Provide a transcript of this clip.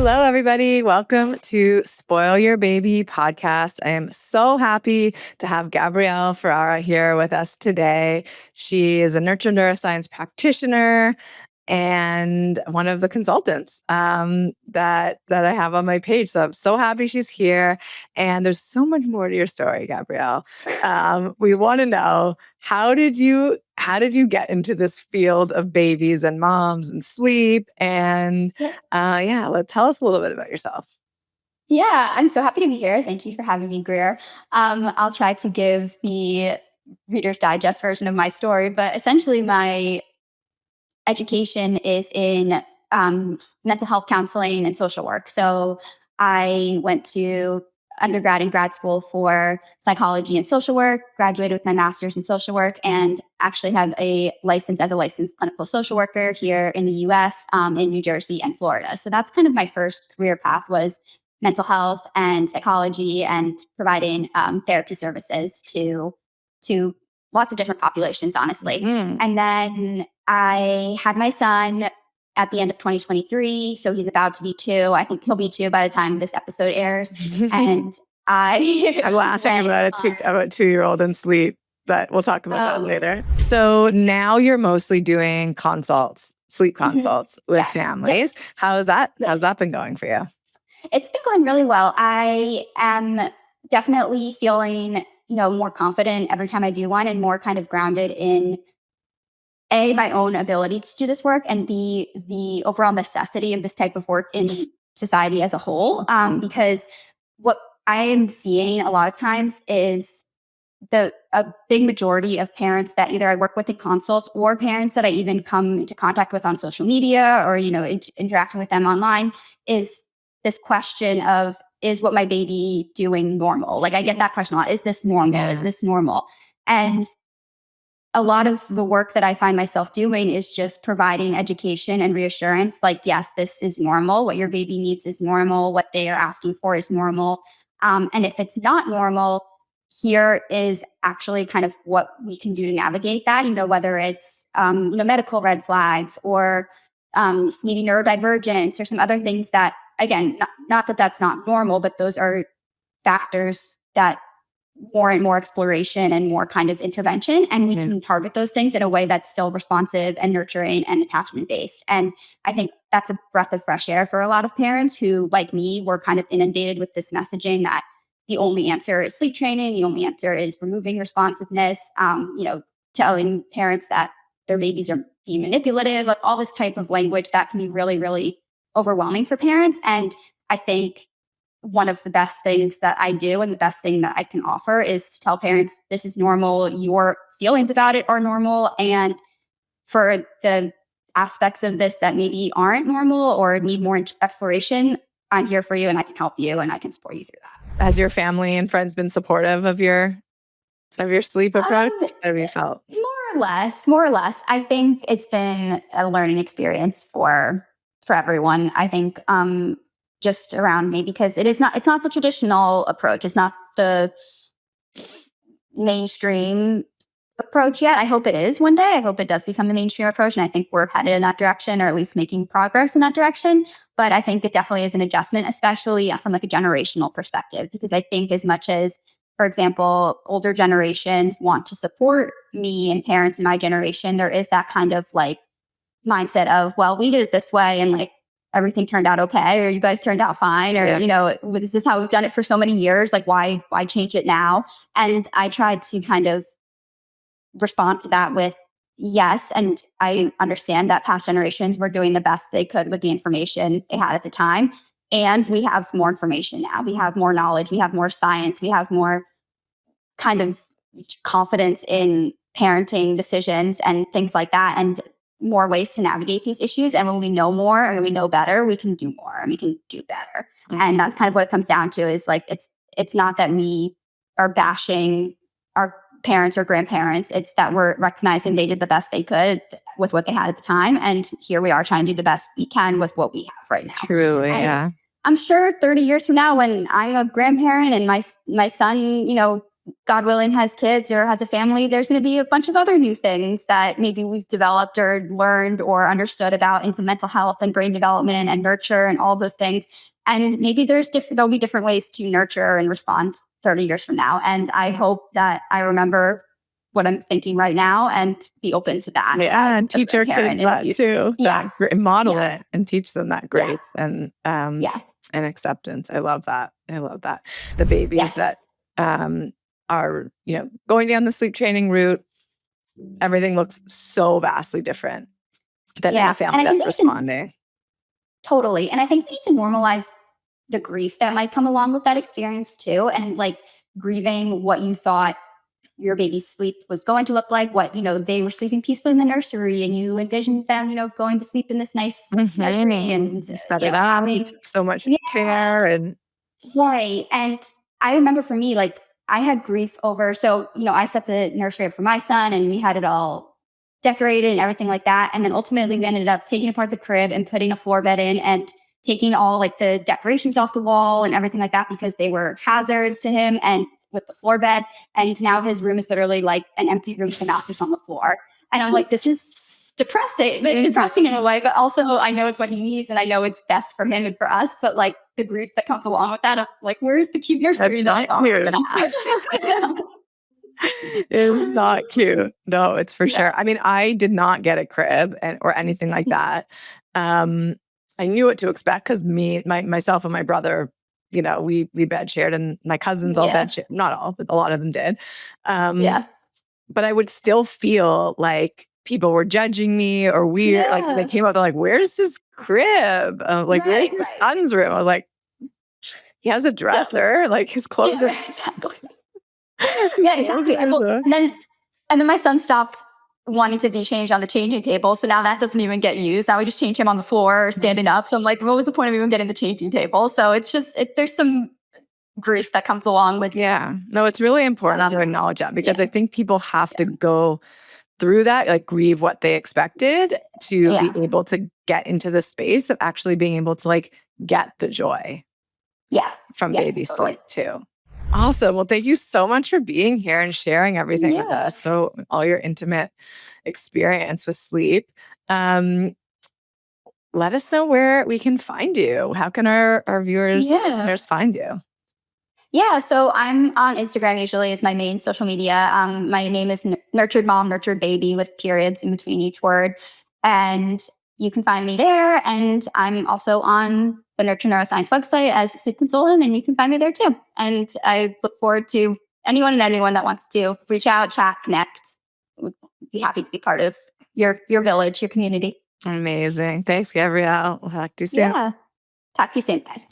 Hello, everybody. Welcome to Spoil Your Baby podcast. I am so happy to have Gabrielle Ferrara here with us today. She is a Nurture Neuroscience practitioner and one of the consultants that I have on my page. So I'm so happy she's here. And there's so much more to your story, Gabrielle. We want to know, how did you get into this field of babies and moms and sleep? And tell us a little bit about yourself. Yeah, I'm so happy to be here. Thank you for having me, Greer. I'll try to give the Reader's Digest version of my story, but essentially my education is in mental health counseling and social work. So I went to undergrad and grad school for psychology and social work, graduated with my master's in social work, and actually have a license as a licensed clinical social worker here in the US, in New Jersey and Florida. So that's kind of my first career path, was mental health and psychology and providing therapy services to lots of different populations, honestly. And then I had my son at the end of 2023. So he's about to be 2. I think he'll be 2 by the time this episode airs. And I'm laughing about a 2-year-old in sleep, but we'll talk about that later. So now you're mostly doing sleep consults with families. How's that been going for you? It's been going really well. I am definitely feeling, more confident every time I do one, and more kind of grounded in A, my own ability to do this work, and B, the overall necessity of this type of work in society as a whole. Because what I am seeing a lot of times is a big majority of parents that either I work with in consult, or parents that I even come into contact with on social media, or, interacting with them online, is this question of, is what my baby doing normal? Like, I get that question a lot. Is this normal? Yeah. Is this normal? And a lot of the work that I find myself doing is just providing education and reassurance. Like, yes, this is normal. What your baby needs is normal. What they are asking for is normal. And if it's not normal, here is actually kind of what we can do to navigate that, whether it's, medical red flags, or maybe neurodivergence, or some other things that, again, not that that's not normal, but those are factors that warrant more exploration and more kind of intervention. And we can target those things in a way that's still responsive and nurturing and attachment based. And I think that's a breath of fresh air for a lot of parents who, like me, were kind of inundated with this messaging that the only answer is sleep training, the only answer is removing responsiveness, telling parents that their babies are being manipulative, like all this type of language that can be really, really overwhelming for parents. And I think one of the best things that I do, and the best thing that I can offer, is to tell parents, this is normal. Your feelings about it are normal. And for the aspects of this that maybe aren't normal or need more exploration, I'm here for you, and I can help you, and I can support you through that. Has your family and friends been supportive of your sleep approach? How have you felt? More or less. I think it's been a learning experience for everyone. I think just around me, because it's not the traditional approach. It's not the mainstream approach yet. I hope it is one day. I hope it does become the mainstream approach. And I think we're headed in that direction, or at least making progress in that direction. But I think it definitely is an adjustment, especially from like a generational perspective, because I think as much as, for example, older generations want to support me and parents in my generation, there is that kind of like mindset of, well, we did it this way, and like everything turned out okay, or you guys turned out fine, or, this is how we've done it for so many years. Like, why change it now? And I tried to kind of respond to that with, yes, and I understand that past generations were doing the best they could with the information they had at the time. And we have more information now. We have more knowledge. We have more science. We have more kind of confidence in parenting decisions and things like that, and more ways to navigate these issues. And when we know more and we know better, we can do more and we can do better. And that's kind of what it comes down to, is like, it's not that we are bashing our parents or grandparents. It's that we're recognizing they did the best they could with what they had at the time. And here we are trying to do the best we can with what we have right now. Truly, and I'm sure 30 years from now, when I'm a grandparent and my son, God willing, has kids or has a family, there's going to be a bunch of other new things that maybe we've developed or learned or understood about infant mental health and brain development and nurture and all those things. And maybe there'll be different ways to nurture and respond 30 years from now. And I hope that I remember what I'm thinking right now and be open to that. Yeah, and teach our kids that too. Yeah. Model it and teach them that grace and acceptance. I love that. The babies that are, going down the sleep training route, everything looks so vastly different than in a family that's responding. Totally. And I think we need to normalize the grief that might come along with that experience too. And like grieving what you thought your baby's sleep was going to look like, what, they were sleeping peacefully in the nursery and you envisioned them, going to sleep in this nice nursery and set it up, so much care and right. And I remember for me, like I had grief over, so, I set the nursery up for my son and we had it all decorated and everything like that. And then ultimately we ended up taking apart the crib and putting a floor bed in and taking all like the decorations off the wall and everything like that because they were hazards to him and with the floor bed. And now his room is literally like an empty room with a mattress on the floor. And I'm like, this is depressing in a way, but also I know it's what he needs and I know it's best for him and for us. But like the grief that comes along with that, like, where's the cute nursery that It's not cute. No, it's for sure. I mean, I did not get a crib or anything like that. I knew what to expect because myself and my brother, we bed shared and my cousins all bed shared. Not all, but a lot of them did. But I would still feel like people were judging me or weird. Yeah. Like they came up, they're like, where's his crib? Where's your son's room? I was like, he has a dresser. Yeah. Like his clothes are exactly. Yeah, exactly. And then my son stopped wanting to be changed on the changing table. So now that doesn't even get used. Now we just change him on the floor or standing up. So I'm like, what was the point of even getting the changing table? So it's just, there's some grief that comes along with. Yeah. No, it's really important to acknowledge that because I think people have to go through that, like grieve what they expected to be able to get into the space of actually being able to like get the joy from baby sleep too. Awesome. Well, thank you so much for being here and sharing everything with us. So all your intimate experience with sleep. Let us know where we can find you. How can our viewers, listeners find you? Yeah, so I'm on Instagram usually is my main social media. My name is Nurtured Mom, Nurtured Baby with periods in between each word. And you can find me there. And I'm also on the Nurture Neuroscience website as a sleep consultant, and you can find me there too. And I look forward to anyone that wants to reach out, chat, connect. Would be happy to be part of your village, your community. Amazing. Thanks, Gabrielle. We'll talk to you soon. Yeah. Talk to you soon. Bye.